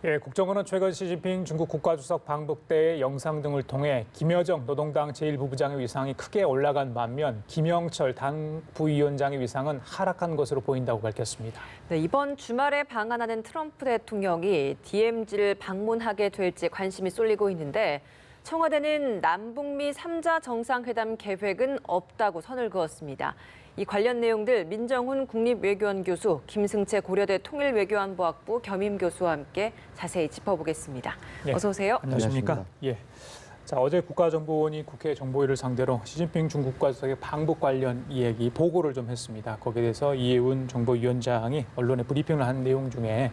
예, 국정원은 최근 시진핑 중국 국가주석 방북 때의 영상 등을 통해 김여정 노동당 제1부부장의 위상이 크게 올라간 반면 김영철 당 부위원장의 위상은 하락한 것으로 보인다고 밝혔습니다. 네, 이번 주말에 방한하는 트럼프 대통령이 DMZ를 방문하게 될지 관심이 쏠리고 있는데 청와대는 남북미 3자 정상회담 계획은 없다고 선을 그었습니다. 이 관련 내용들 민정훈 국립외교원 교수, 김승채 고려대 통일외교안보학부 겸임교수와 함께 자세히 짚어보겠습니다. 네, 어서 오세요. 안녕하십니까? 예. 자, 어제 국가정보원이 국회 정보위를 상대로 시진핑 중국 국가주석의 방북 관련 이야기 보고를 좀 했습니다. 거기에 대해서 이해운 정보위원장이 언론에 브리핑을 한 내용 중에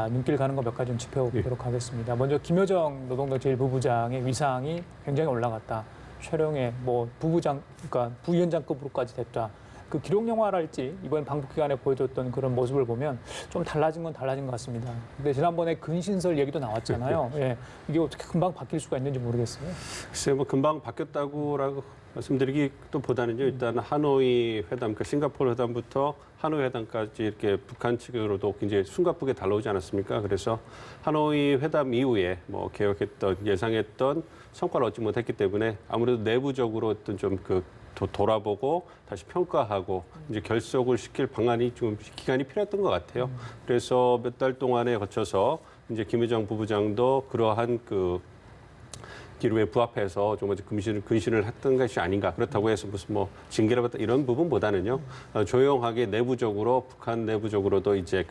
눈길 가는 거 몇 가지 좀 짚어보도록 하겠습니다. 먼저 김여정 노동당 제1부부장의 위상이 굉장히 올라갔다. 최룡의 부부장, 그러니까 부위원장급으로까지 됐다. 그 기록 영화랄지 이번 방북 기간에 보여줬던 그런 모습을 보면 좀 달라진 건 달라진 것 같습니다. 근데 지난번에 근신설 얘기도 나왔잖아요. 예, 이게 어떻게 금방 바뀔 수가 있는지 모르겠어요. 글쎄요, 금방 바뀌었다고라고 말씀드리기 또 보다는요. 일단 하노이 회담, 그러니까 싱가포르 회담부터 하노이 회담까지 이렇게 북한 측으로도 굉장히 숨가쁘게 달라오지 않았습니까? 그래서 하노이 회담 이후에 계획했던 예상했던 성과를 얻지 못했기 때문에 아무래도 내부적으로 어떤 좀 돌아보고 다시 평가하고 이제 결속을 시킬 방안이 좀 기간이 필요했던 것 같아요. 그래서 몇 달 동안에 거쳐서 이제 김여정 부부장도 그러한 기류에 부합해서 좀 근신을 했던 것이 아닌가. 그렇다고 해서 무슨 징계를 받다 이런 부분보다는요. 조용하게 내부적으로 북한 내부적으로도 이제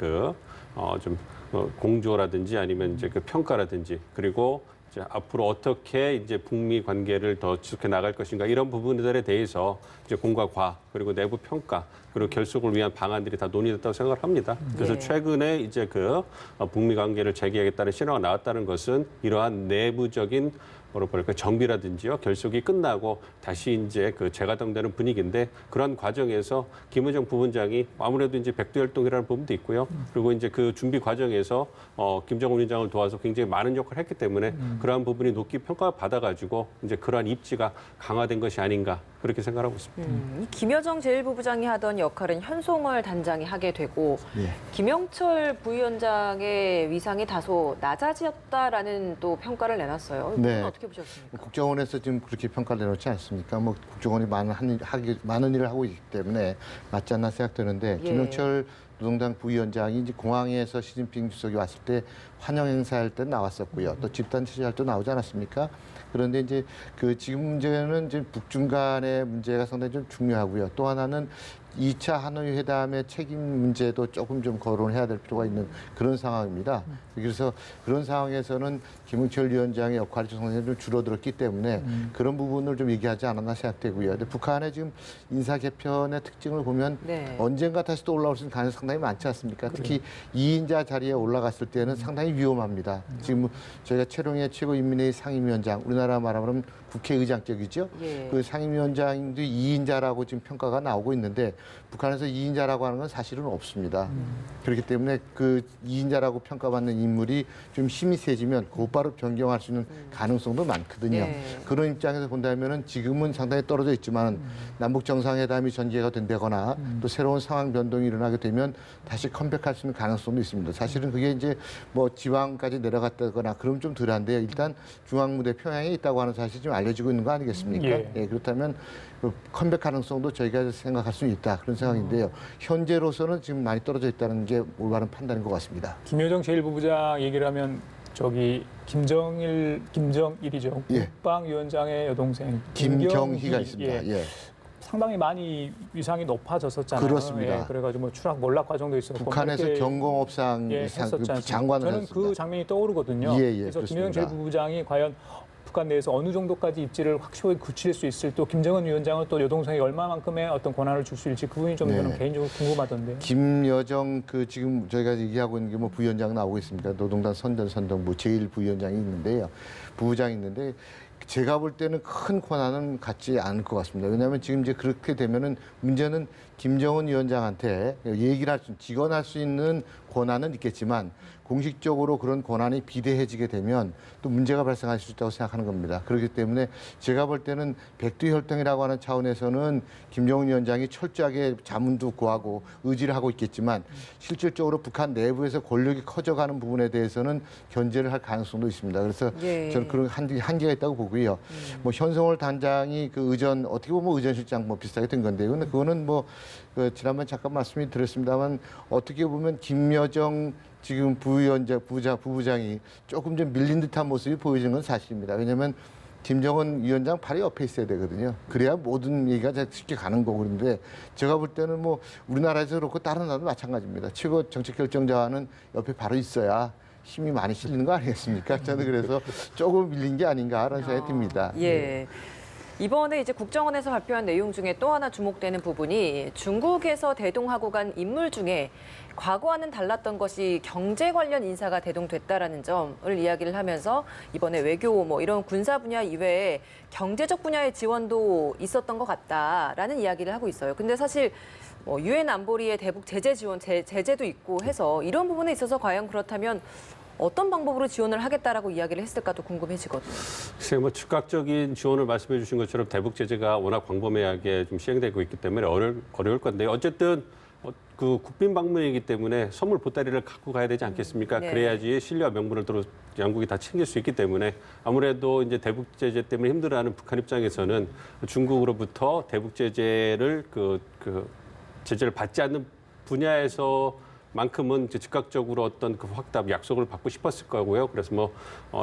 공조라든지 아니면 이제 평가라든지 그리고 앞으로 어떻게 이제 북미 관계를 더 지속해 나갈 것인가 이런 부분들에 대해서 이제 공과 과 그리고 내부 평가 그리고 결속을 위한 방안들이 다 논의됐다고 생각을 합니다. 그래서 최근에 이제 북미 관계를 재개하겠다는 신호가 나왔다는 것은 이러한 내부적인 정비라든지요 결속이 끝나고 다시 이제 재가동되는 분위기인데 그런 과정에서 김여정 부부장이 아무래도 이제 백두혈통이라는 부분도 있고요. 그리고 이제 그 준비 과정에서 김정은 위원장을 도와서 굉장히 많은 역할을 했기 때문에 그러한 부분이 높게 평가받아가지고 이제 그러한 입지가 강화된 것이 아닌가 그렇게 생각하고 있습니다. 이 김여정 제1부부장이 하던 역할은 현송월 단장이 하게 되고 김영철 부위원장의 위상이 다소 낮아졌다라는 또 평가를 내놨어요. 이건 어떻게 보셨습니까? 국정원에서 지금 그렇게 평가를 내놓지 않습니까? 국정원이 많은 일을 하고 있기 때문에 맞지 않나 생각되는데 김영철 노동당 부위원장이 이제 공항에서 시진핑 주석이 왔을 때 환영 행사할 때 나왔었고요. 또 집단 취재할 때 나오지 않았습니까? 그런데 이제 지금 문제는 이제 북중 간의 문제가 상당히 좀 중요하고요. 또 하나는 2차 하노이 회담의 책임 문제도 조금 좀 거론해야 될 필요가 있는 그런 상황입니다. 그래서 그런 상황에서는 김영철 위원장의 역할이 상당히 좀 줄어들었기 때문에 그런 부분을 좀 얘기하지 않았나 생각되고요. 근데 북한의 지금 인사 개편의 특징을 보면 언젠가 다시 또 올라올 수 있는 가능성이 상당히 많지 않습니까? 특히 2인자 자리에 올라갔을 때는 상당히 위험합니다. 지금 저희가 최룡해 최고인민회의 상임위원장, 우리나라 말하면 국회의장격이죠. 그 상임위원장도 2인자라고 지금 평가가 나오고 있는데 북한에서 2인자라고 하는 건 사실은 없습니다. 그렇기 때문에 2인자라고 평가받는 인물이 좀 힘이 세지면 곧바로 변경할 수 있는 가능성도 많거든요. 그런 입장에서 본다면 지금은 상당히 떨어져 있지만 남북 정상회담이 전개가 된다거나 또 새로운 상황 변동이 일어나게 되면 다시 컴백할 수 있는 가능성도 있습니다. 사실은 그게 이제 지방까지 내려갔다거나 그럼 좀 덜한데요. 일단 중앙무대 평양에 있다고 하는 사실이 좀 알려지고 있는 거 아니겠습니까? 그렇다면 컴백 가능성도 저희가 생각할 수 있다 그런 생각인데요. 현재로서는 지금 많이 떨어져 있다는 게 올바른 판단인 것 같습니다. 김여정 제1부부장 얘기를 하면 김정일이죠. 국방위원장의 여동생 김경희가 있습니다. 상당히 많이 위상이 높아졌었잖아요. 그렇습니다. 그래가지고 추락 몰락 과정도 있었고 북한에서 경공업상 장관을 저는 했습니다. 그 장면이 떠오르거든요. 그래서 김여정 제1부부장이 과연 북한 내에서 어느 정도까지 입지를 확실하게 굳힐 수 있을 또 김정은 위원장은 또 여동생이 얼마만큼의 어떤 권한을 줄 수 있을지 그 부분이 좀 저는 개인적으로 궁금하던데요. 김여정 지금 저희가 얘기하고 있는 게 부위원장 나오고 있습니다. 노동당 선전선동부 제1부위원장이 있는데요. 부부장이 있는데 제가 볼 때는 큰 권한은 갖지 않을 것 같습니다. 왜냐하면 지금 이제 그렇게 되면은 문제는 김정은 위원장한테 얘기를 직언할 수 있는 권한은 있겠지만 공식적으로 그런 권한이 비대해지게 되면 또 문제가 발생할 수 있다고 생각하는 겁니다. 그렇기 때문에 제가 볼 때는 백두혈통이라고 하는 차원에서는 김정은 위원장이 철저하게 자문도 구하고 의지를 하고 있겠지만 실질적으로 북한 내부에서 권력이 커져가는 부분에 대해서는 견제를 할 가능성도 있습니다. 그래서 예. 저는 그런 한계가 있다고 보고요. 뭐 현성월 단장이 그 의전 어떻게 보면 의전실장 뭐 비슷하게 된 건데요. 근데 그거는 뭐 그 지난번 잠깐 말씀이 드렸습니다만 어떻게 보면 김여정 지금 부부장이 조금 좀 밀린 듯한 모습이 보여지는 건 사실입니다. 왜냐하면 김정은 위원장 바로 옆에 있어야 되거든요. 그래야 모든 얘기가 쉽게 가는 거고 그런데 제가 볼 때는 뭐 우리나라에서 그렇고 다른 나라도 마찬가지입니다. 최고 정책 결정자는 옆에 바로 있어야 힘이 많이 실리는 거 아니겠습니까? 저는 그래서 조금 밀린 게 아닌가라는 생각이 듭니다. 예. 이번에 이제 국정원에서 발표한 내용 중에 또 하나 주목되는 부분이 중국에서 대동하고 간 인물 중에 과거와는 달랐던 것이 경제 관련 인사가 대동됐다라는 점을 이야기를 하면서 이번에 외교 뭐 이런 군사 분야 이외에 경제적 분야의 지원도 있었던 것 같다라는 이야기를 하고 있어요. 근데 사실 유엔 안보리의 대북 제재 지원 제재도 있고 해서 이런 부분에 있어서 과연 그렇다면 어떤 방법으로 지원을 하겠다라고 이야기를 했을까도 궁금해지거든요. 글쎄요, 뭐 즉각적인 지원을 말씀해 주신 것처럼 대북 제재가 워낙 광범위하게 좀 시행되고 있기 때문에 어려울 건데 어쨌든 그 국빈 방문이기 때문에 선물 보따리를 갖고 가야 되지 않겠습니까? 네. 그래야지 신뢰와 명분을 두고 양국이 다 챙길 수 있기 때문에 아무래도 이제 대북 제재 때문에 힘들어하는 북한 입장에서는 중국으로부터 대북 제재를 제재를 받지 않는 분야에서 만큼은 즉각적으로 어떤 그 확답, 약속을 받고 싶었을 거고요. 그래서 뭐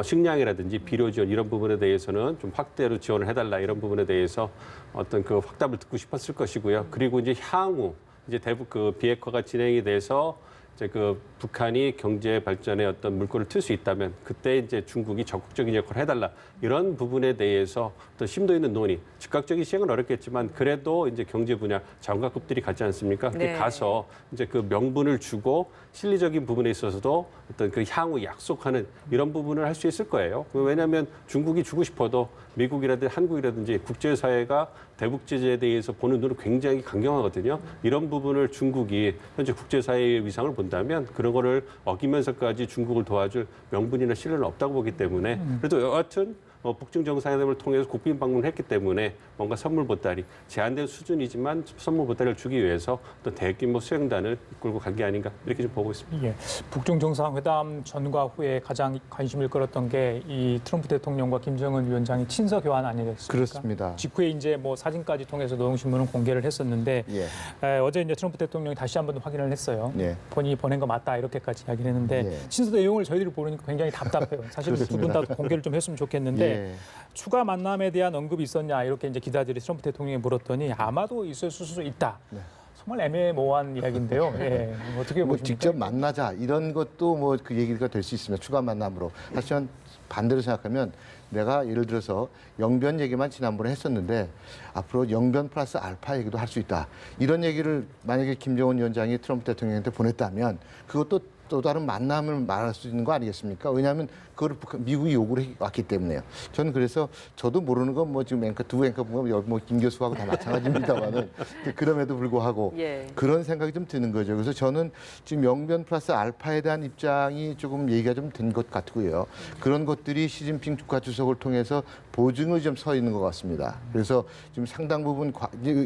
식량이라든지 비료 지원 이런 부분에 대해서는 좀 확대로 지원을 해달라 이런 부분에 대해서 어떤 그 확답을 듣고 싶었을 것이고요. 그리고 이제 향후 이제 대북 그 비핵화가 진행이 돼서 이제 그 북한이 경제 발전에 어떤 물꼬를 틀 수 있다면 그때 이제 중국이 적극적인 역할을 해달라 이런 부분에 대해서 어떤 심도 있는 논의, 즉각적인 시행은 어렵겠지만 그래도 이제 경제 분야 장관급들이 가지 않습니까? 네. 가서 이제 그 명분을 주고 실리적인 부분에 있어서도 어떤 그 향후 약속하는 이런 부분을 할 수 있을 거예요. 왜냐하면 중국이 주고 싶어도 미국이라든지 한국이라든지 국제사회가 대북 제재에 대해서 보는 눈은 굉장히 강경하거든요. 이런 부분을 중국이 현재 국제사회의 위상을 본다면 그런 거를 어기면서까지 중국을 도와줄 명분이나 신뢰는 없다고 보기 때문에 그래도 여하튼 북중 정상회담을 통해서 국빈 방문을 했기 때문에 뭔가 선물 보따리 제한된 수준이지만 선물 보따리를 주기 위해서 또 대규모 수행단을 이끌고 간 게 아닌가 이렇게 좀 보고 있습니다. 예, 북중 정상회담 전과 후에 가장 관심을 끌었던 게 이 트럼프 대통령과 김정은 위원장의 친서 교환 아니겠습니까? 그렇습니다. 직후에 이제 뭐 사진까지 통해서 노동신문은 공개를 했었는데 예. 어제 이제 트럼프 대통령이 다시 한번 확인을 했어요. 예. 본인이 보낸 거 맞다 이렇게까지 이야기를 했는데 예. 친서 내용을 저희들이 모르니까 굉장히 답답해요. 사실 두 분 다 공개를 좀 했으면 좋겠는데 예. 추가 만남에 대한 언급이 있었냐 이렇게 이제 기자들이 트럼프 대통령에 물었더니 아마도 있을 수 있다. 네. 정말 애매모호한 이야기인데요. 예. 어떻게 뭐 보십니까? 직접 만나자 이런 것도 뭐 그 얘기가 될 수 있습니다. 추가 만남으로. 하지만 반대로 생각하면 내가 예를 들어서 영변 얘기만 지난번에 했었는데 앞으로 영변 플러스 알파 얘기도 할 수 있다. 이런 얘기를 만약에 김정은 위원장이 트럼프 대통령한테 보냈다면 그것도 또 다른 만남을 말할 수 있는 거 아니겠습니까? 왜냐하면 그걸 미국이 요구를 해왔기 때문에요. 저는 그래서 저도 모르는 건 뭐 지금 두 앵커 보면 뭐 김 교수하고 다 마찬가지입니다만은 그럼에도 불구하고 예. 그런 생각이 좀 드는 거죠. 그래서 저는 지금 영변 플러스 알파에 대한 입장이 조금 얘기가 좀 된 것 같고요. 그런 것들이 시진핑 국가주석을 통해서 보증을 좀 서 있는 것 같습니다. 그래서 지금 상당 부분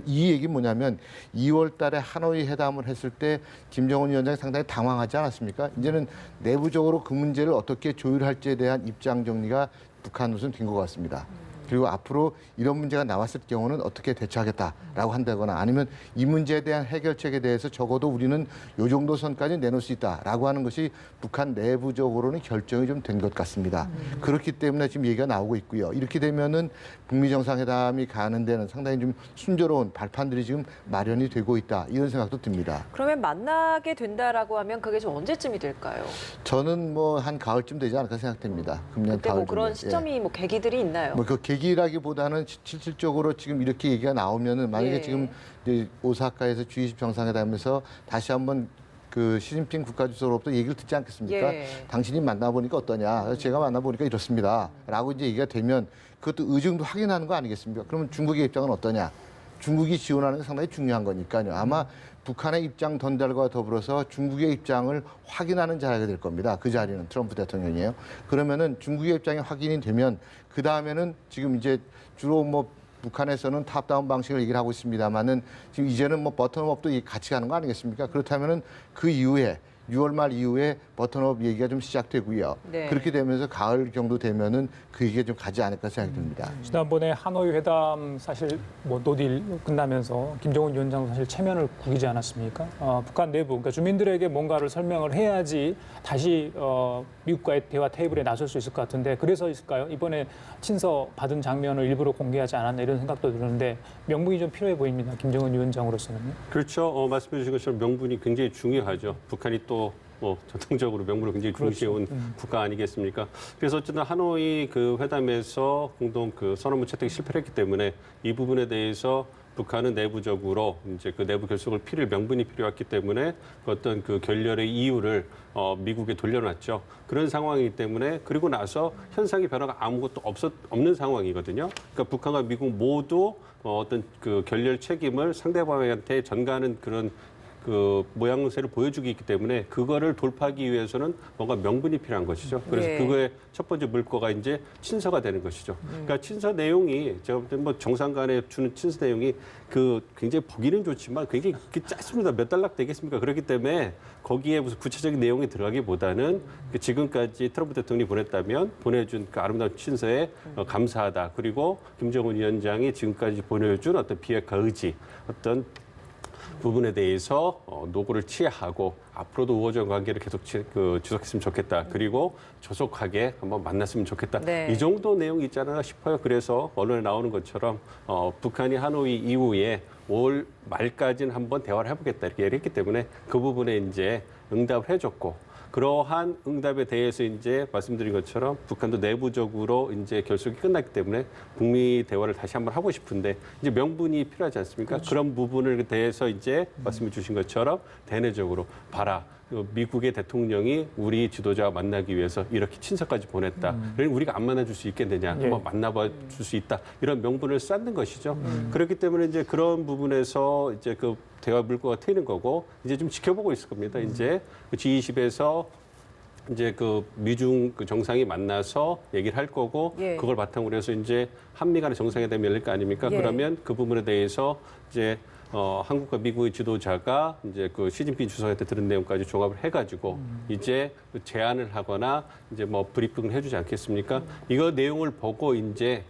이 얘기 뭐냐면 2월 달에 하노이 회담을 했을 때 김정은 위원장이 상당히 당황하지 않았습니까? 이제는 내부적으로 그 문제를 어떻게 조율할지에 대한 입장 정리가 북한으로서는 된 것 같습니다. 그리고 앞으로 이런 문제가 나왔을 경우는 어떻게 대처하겠다라고 한다거나 아니면 이 문제에 대한 해결책에 대해서 적어도 우리는 이 정도 선까지 내놓을 수 있다라고 하는 것이 북한 내부적으로는 결정이 좀 된 것 같습니다. 그렇기 때문에 지금 얘기가 나오고 있고요. 이렇게 되면은 북미 정상회담이 가는 데는 상당히 좀 순조로운 발판들이 지금 마련이 되고 있다 이런 생각도 듭니다. 그러면 만나게 된다라고 하면 그게 좀 언제쯤이 될까요? 저는 뭐 한 가을쯤 되지 않을까 생각됩니다. 금년 그때 가을 뭐 그런 정도. 시점이 뭐 계기들이 있나요? 뭐 그 계기라기보다는 실질적으로 지금 이렇게 얘기가 나오면은 만약에 예. 지금 이제 오사카에서 G20 정상회담에서 다시 한번 그 시진핑 국가주석으로부터 얘기를 듣지 않겠습니까? 예. 당신이 만나보니까 어떠냐? 제가 만나보니까 이렇습니다. 라고 이제 얘기가 되면 그것도 의중도 확인하는 거 아니겠습니까? 그러면 중국의 입장은 어떠냐? 중국이 지원하는 게 상당히 중요한 거니까요. 아마 북한의 입장 전달과 더불어서 중국의 입장을 확인하는 자리가 될 겁니다. 그 자리는 트럼프 대통령이에요. 그러면은 중국의 입장이 확인이 되면 그 다음에는 지금 이제 주로 뭐 북한에서는 탑다운 방식을 얘기를 하고 있습니다만은 지금 이제는 뭐 버튼업도 같이 가는 거 아니겠습니까? 그렇다면은 그 이후에 6월 말 이후에 버튼업 얘기가 좀 시작되고요. 네. 그렇게 되면서 가을 정도 되면은 그 얘기가 좀 가지 않을까 생각이 듭니다. 지난번에 하노이 회담 사실 뭐 노딜 끝나면서 김정은 위원장도 사실 체면을 구기지 않았습니까? 북한 내부, 그러니까 주민들에게 뭔가를 설명을 해야지 다시 미국과의 대화 테이블에 나설 수 있을 것 같은데 그래서 있을까요? 이번에 친서 받은 장면을 일부러 공개하지 않았나 이런 생각도 드는데 명분이 좀 필요해 보입니다. 김정은 위원장으로서는요. 그렇죠. 말씀해 주신 것처럼 명분이 굉장히 중요하죠. 북한이 또 전통적으로 명분을 굉장히 중시해온 국가 아니겠습니까? 그래서 어쨌든 하노이 그 회담에서 공동 그 선언문 채택이 실패했기 때문에 이 부분에 대해서 북한은 내부적으로 이제 그 내부 결속을 필요할 명분이 필요했기 때문에 그 어떤 그 결렬의 이유를 미국에 돌려놨죠. 그런 상황이기 때문에 그리고 나서 현상의 변화가 아무것도 없는 상황이거든요. 그러니까 북한과 미국 모두 어떤 그 결렬 책임을 상대방한테 전가하는 그런 그 모양새를 보여주기 있기 때문에 그거를 돌파하기 위해서는 뭔가 명분이 필요한 것이죠. 그래서 예. 그거의 첫 번째 물꼬가 이제 친서가 되는 것이죠. 그러니까 친서 내용이 제가 볼 때 뭐 정상 간에 주는 친서 내용이 그 굉장히 보기는 좋지만 굉장히 짧습니다. 몇 달락 되겠습니까? 그렇기 때문에 거기에 무슨 구체적인 내용이 들어가기보다는 지금까지 트럼프 대통령이 보내준 그 아름다운 친서에 감사하다. 그리고 김정은 위원장이 지금까지 보내준 어떤 비핵화 의지, 어떤 부분에 대해서 노고를 취하하고 앞으로도 우호적 관계를 계속 지속했으면 좋겠다. 그리고 조속하게 한번 만났으면 좋겠다. 네. 이 정도 내용이 있지 않나 싶어요. 그래서 언론에 나오는 것처럼 북한이 하노이 이후에 올 말까지는 한번 대화를 해보겠다 이렇게 얘기했기 때문에 그 부분에 이제 응답을 해줬고 그러한 응답에 대해서 이제 말씀드린 것처럼 북한도 내부적으로 이제 결속이 끝났기 때문에 북미 대화를 다시 한번 하고 싶은데 이제 명분이 필요하지 않습니까? 그렇죠. 그런 부분을 대해서 이제 말씀해 주신 것처럼 대내적으로 봐라. 미국의 대통령이 우리 지도자와 만나기 위해서 이렇게 친서까지 보냈다. 그러니 우리가 안 만나줄 수 있겠느냐. 한번 만나봐 줄 수 있다. 이런 명분을 쌓는 것이죠. 그렇기 때문에 이제 그런 부분에서 이제 그 대화 물꼬가 트이는 거고 이제 좀 지켜보고 있을 겁니다. 이제 G20에서 이제 그 미중 그 정상이 만나서 얘기를 할 거고 예. 그걸 바탕으로 해서 이제 한미 간의 정상회담이 열릴 거 아닙니까? 예. 그러면 그 부분에 대해서 이제 한국과 미국의 지도자가 이제 그 시진핑 주석한테 들은 내용까지 종합을 해가지고 이제 그 제안을 하거나 이제 뭐 브리핑을 해주지 않겠습니까? 이거 내용을 보고 이제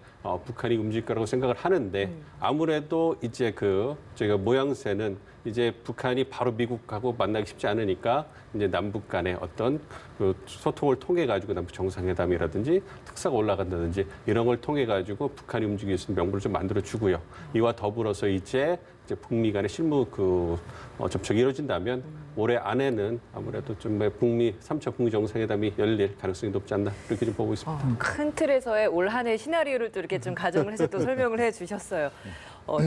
북한이 움직일 거라고 생각을 하는데 아무래도 이제 그 저희가 모양새는 이제 북한이 바로 미국하고 만나기 쉽지 않으니까 이제 남북 간의 어떤 그 소통을 통해 가지고 남북 정상회담이라든지 특사가 올라간다든지 이런 걸 통해 가지고 북한이 움직일 수 있는 명분을 좀 만들어 주고요. 이와 더불어서 이제 북미 간의 실무 접촉이 이루어진다면 올해 안에는 아무래도 좀 북미 3차 북미 정상회담이 열릴 가능성이 높지 않나 그렇게 좀 보고 있습니다. 큰 틀에서의 올 한 해 시나리오를 또 이렇게 좀 가정을 해서 또 설명을 해주셨어요.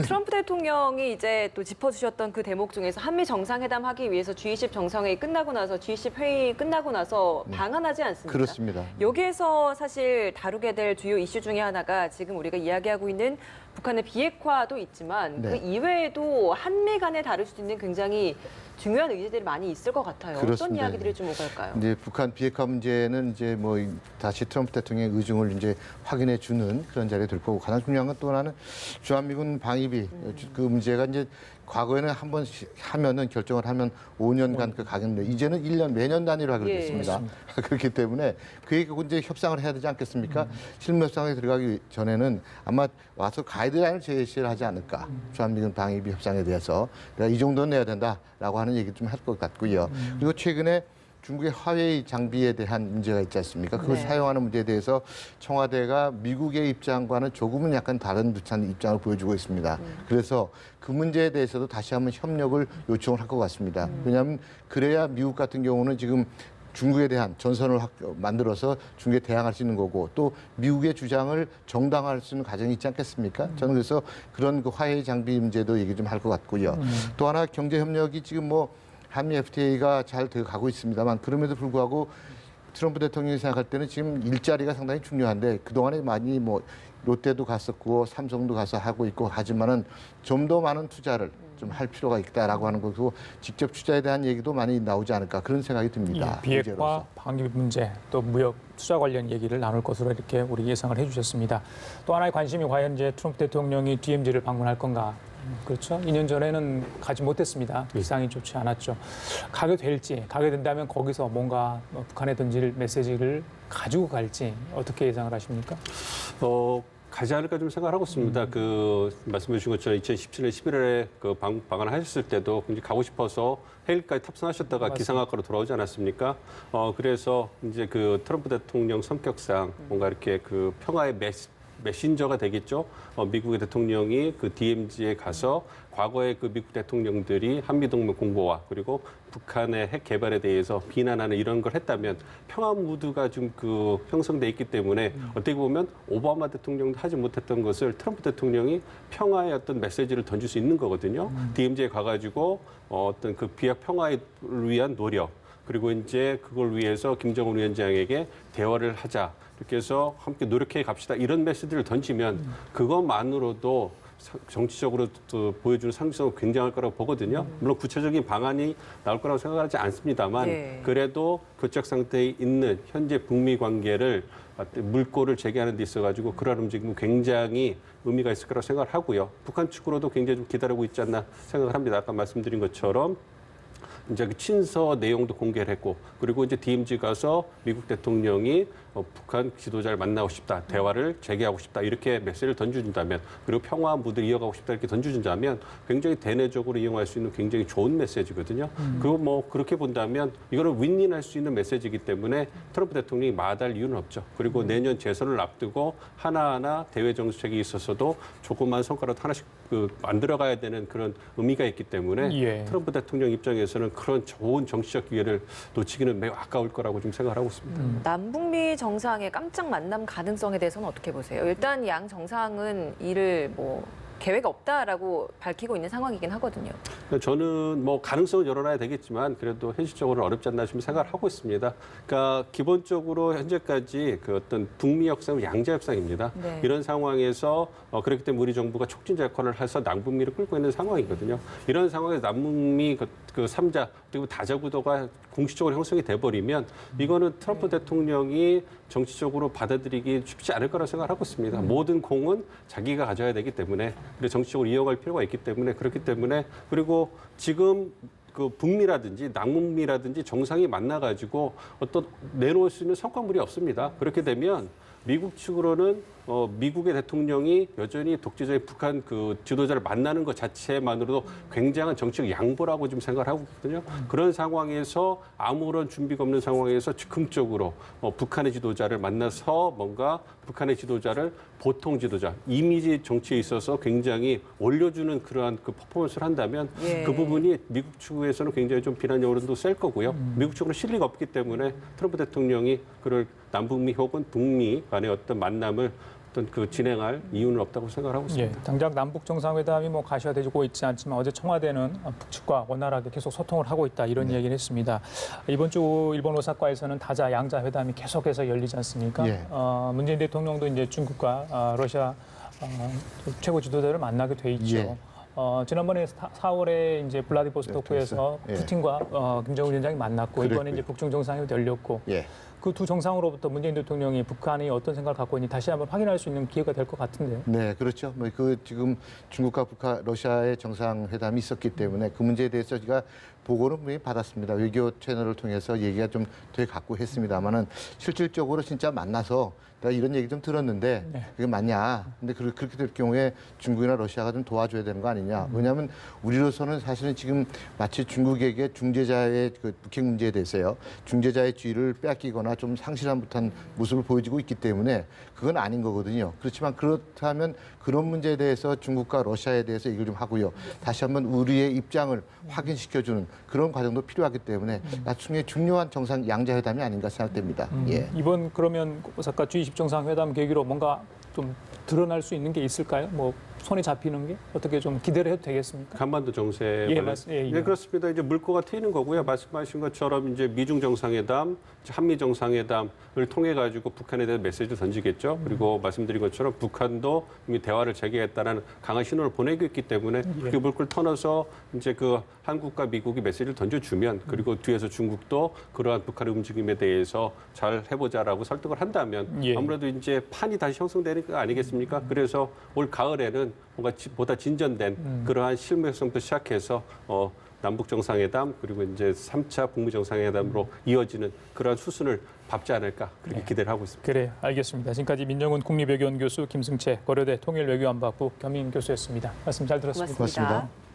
트럼프 대통령이 이제 또 짚어주셨던 그 대목 중에서 한미 정상회담 하기 위해서 G20 정상회의 끝나고 나서 G20 회의 끝나고 나서 방한하지 않습니까? 그렇습니다. 여기에서 사실 다루게 될 주요 이슈 중에 하나가 지금 우리가 이야기하고 있는 북한의 비핵화도 있지만 네. 그 이외에도 한미 간에 다룰 수 있는 굉장히 중요한 의제들이 많이 있을 것 같아요. 그렇습니다. 어떤 이야기들이 좀 오갈까요? 이제 북한 비핵화 문제는 이제 뭐 다시 트럼프 대통령의 의중을 이제 확인해 주는 그런 자리가 될 거고 가장 중요한 건 또 하나는 주한미군 방위비 그 문제가 이제 과거에는 한 번 하면은 결정을 하면 5년간 그 가격인데 이제는 1년 매년 단위로 하기로 예. 됐습니다. 그렇기 때문에 그에 이제 협상을 해야 되지 않겠습니까? 실무 협상에 들어가기 전에는 아마 와서 가이드라인을 제시를 하지 않을까. 주한미군 방위비 협상에 대해서 이 정도는 내야 된다라고 하는 얘기 좀 할 것 같고요. 그리고 최근에 중국의 화웨이 장비에 대한 문제가 있지 않습니까? 그걸 네. 사용하는 문제에 대해서 청와대가 미국의 입장과는 조금은 약간 다른 듯한 입장을 보여주고 있습니다. 그래서 그 문제에 대해서도 다시 한번 협력을 요청을 할 것 같습니다. 왜냐하면 그래야 미국 같은 경우는 지금 중국에 대한 전선을 만들어서 중국에 대항할 수 있는 거고 또 미국의 주장을 정당화할 수 있는 과정이 있지 않겠습니까? 저는 그래서 그런 그 화웨이 장비 문제도 얘기 좀 할 것 같고요. 또 하나 경제 협력이 지금 뭐 한미 FTA가 잘 되어 가고 있습니다만 그럼에도 불구하고 트럼프 대통령이 생각할 때는 지금 일자리가 상당히 중요한데 그동안에 많이 뭐 롯데도 갔었고 삼성도 가서 하고 있고 하지만은 좀 더 많은 투자를 좀 할 필요가 있다라고 하는 거고 직접 투자에 대한 얘기도 많이 나오지 않을까 그런 생각이 듭니다. 예, 비핵화, 문제로서. 방위 문제, 또 무역 투자 관련 얘기를 나눌 것으로 이렇게 우리 예상을 해주셨습니다. 또 하나의 관심이 과연 이제 트럼프 대통령이 DMZ를 방문할 건가? 그렇죠. 2년 전에는 가지 못했습니다. 기상이 좋지 않았죠. 가게 될지, 가게 된다면 거기서 뭔가 북한에 던질 메시지를 가지고 갈지 어떻게 예상을 하십니까? 가지 않을까 좀 생각하고 있습니다. 그 말씀해 주신 것처럼 2017년 11월에 그 방한하셨을 때도 굉장히 가고 싶어서 헬기까지 탑승하셨다가 맞습니다. 기상학과로 돌아오지 않았습니까? 그래서 이제 그 트럼프 대통령 성격상 뭔가 이렇게 그 평화의 메신저가 되겠죠. 미국의 대통령이 그 DMZ에 가서 과거의 그 미국 대통령들이 한미동맹 공보와 그리고 북한의 핵 개발에 대해서 비난하는 이런 걸 했다면 평화 무드가 좀 그 형성돼 있기 때문에 어떻게 보면 오바마 대통령도 하지 못했던 것을 트럼프 대통령이 평화의 어떤 메시지를 던질 수 있는 거거든요. DMZ에 가가지고 어떤 그 비핵 평화를 위한 노력 그리고 이제 그걸 위해서 김정은 위원장에게 대화를 하자. 이렇게 해서 함께 노력해 갑시다. 이런 메시지를 던지면 그것만으로도 정치적으로 또 보여주는 상징성은 굉장할 거라고 보거든요. 물론 구체적인 방안이 나올 거라고 생각하지 않습니다만 네. 그래도 교착 상태에 있는 현재 북미 관계를 물꼬를 제기하는 데 있어가지고 그런 움직임은 굉장히 의미가 있을 거라고 생각을 하고요. 북한 측으로도 굉장히 좀 기다리고 있지 않나 생각을 합니다. 아까 말씀드린 것처럼 이제 그 친서 내용도 공개를 했고 그리고 이제 DMZ 가서 미국 대통령이 북한 지도자를 만나고 싶다, 대화를 재개하고 싶다 이렇게 메시지를 던져준다면 그리고 평화 무드를 이어가고 싶다 이렇게 던져준다면 굉장히 대내적으로 이용할 수 있는 굉장히 좋은 메시지거든요. 그리고 뭐 그렇게 본다면 이거는 윈윈할 수 있는 메시지이기 때문에 트럼프 대통령이 마다할 이유는 없죠. 그리고 내년 재선을 앞두고 하나하나 대외 정책에 있어서도 조그만 성과라도 하나씩 만들어가야 되는 그런 의미가 있기 때문에 예. 트럼프 대통령 입장에서는 그런 좋은 정치적 기회를 놓치기는 매우 아까울 거라고 좀 생각을 하고 있습니다. 남북미 정상의 깜짝 만남 가능성에 대해서는 어떻게 보세요? 일단 양 정상은 이를 뭐 계획 없다라고 밝히고 있는 상황이긴 하거든요. 저는 뭐 가능성은 열어놔야 되겠지만 그래도 현실적으로는 어렵지 않나 좀 생각을 하고 있습니다. 그러니까 기본적으로 현재까지 그 어떤 북미 협상은 양자 협상입니다. 네. 이런 상황에서 그렇기 때문에 우리 정부가 촉진자 역할을 해서 남북미를 끌고 있는 상황이거든요. 이런 상황에서 남북미 그 3자 그리고 다자구도가 공식적으로 형성이 돼버리면 이거는 트럼프 대통령이 정치적으로 받아들이기 쉽지 않을 거라고 생각을 하고 있습니다. 모든 공은 자기가 가져야 되기 때문에 그리고 정치적으로 이어갈 필요가 있기 때문에 그렇기 때문에 그리고 지금 그 북미라든지 남북미라든지 정상이 만나가지고 어떤 내놓을 수 있는 성과물이 없습니다. 그렇게 되면 미국 측으로는 미국의 대통령이 여전히 독재자의 북한 그 지도자를 만나는 것 자체만으로도 굉장한 정치적 양보라고 좀 생각을 하고 있거든요. 그런 상황에서 아무런 준비가 없는 상황에서 즉흥적으로 북한의 지도자를 만나서 뭔가 북한의 지도자를 보통 지도자, 이미지 정치에 있어서 굉장히 올려주는 그러한 그 퍼포먼스를 한다면 예. 그 부분이 미국 측에서는 굉장히 좀 비난 여론도 셀 거고요. 미국 측으로는 실리가 없기 때문에 트럼프 대통령이 그를 남북미 혹은 북미 간의 어떤 만남을 어떤 그 진행할 이유는 없다고 생각을 하고 있습니다. 예, 당장 남북 정상회담이 뭐 가시화되고 있지 않지만 어제 청와대는 북측과 원활하게 계속 소통을 하고 있다 이런 얘기를 했습니다. 이번 주 일본 오사카에서는 다자 양자 회담이 계속해서 열리지 않습니까? 예. 문재인 대통령도 이제 중국과 러시아 최고 지도자를 만나게 돼 있죠. 예. 지난번에 4월에 이제 블라디보스토크에서 예. 푸틴과 김정은 위원장이 만났고 이번에 그랬고요. 이제 북중 정상회담이 열렸고 예. 그 두 정상으로부터 문재인 대통령이 북한이 어떤 생각을 갖고 있는지 다시 한번 확인할 수 있는 기회가 될 것 같은데요. 네, 그렇죠. 뭐 그 지금 중국과 북한, 러시아의 정상회담이 있었기 때문에 그 문제에 대해서 제가 보고는 분명히 받았습니다. 외교 채널을 통해서 얘기가 좀 돼 갖고 했습니다만은 실질적으로 진짜 만나서 내가 이런 얘기 좀 들었는데 네. 그게 맞냐? 근데 그렇게 될 경우에 중국이나 러시아가 좀 도와줘야 되는 거 아니냐? 왜냐하면 우리로서는 사실은 지금 마치 중국에게 중재자의 그 북핵 문제에 대해서요, 중재자의 지위를 빼앗기거나 좀 상실한 듯한 모습을 보여주고 있기 때문에 그건 아닌 거거든요. 그렇지만 그렇다면 그런 문제에 대해서 중국과 러시아에 대해서 얘기를 좀 하고요. 다시 한번 우리의 입장을 확인시켜주는 그런 과정도 필요하기 때문에 나중에 중요한 정상 양자회담이 아닌가 생각됩니다. 예. 이번 그러면 오사카 G20 정상회담 계기로 뭔가 좀 드러날 수 있는 게 있을까요? 뭐 손에 잡히는 게 어떻게 좀 기대를 해도 되겠습니까? 간반도 정세 예, 관련- 맞습니다. 예, 네, 예. 그렇습니다. 이제 물꼬가 트이는 거고요. 말씀하신 것처럼 이제 미중 정상회담, 한미 정상회담을 통해 가지고 북한에 대한 메시지를 던지겠죠. 그리고 말씀드린 것처럼 북한도 이미 대화를 재개했다는 강한 신호를 보내고 있기 때문에 그 물꼬를 터너서 이제 그 한국과 미국이 메시지를 던져주면 그리고 뒤에서 중국도 그러한 북한의 움직임에 대해서 잘 해보자라고 설득을 한다면 예. 아무래도 이제 판이 다시 형성되는 거 아니겠습니까? 그래서 올 가을에는 뭔가 보다 진전된 그러한 실무 협상부터 시작해서 남북 정상회담 그리고 이제 3차 북미 정상회담으로 이어지는 그러한 수순을 밟지 않을까 그렇게 기대를 하고 있습니다. 그래요. 알겠습니다. 지금까지 민정훈 국립외교원 교수, 김승채 고려대 통일외교안보학부 겸임 교수였습니다. 말씀 잘 들었습니다. 고맙습니다. 고맙습니다.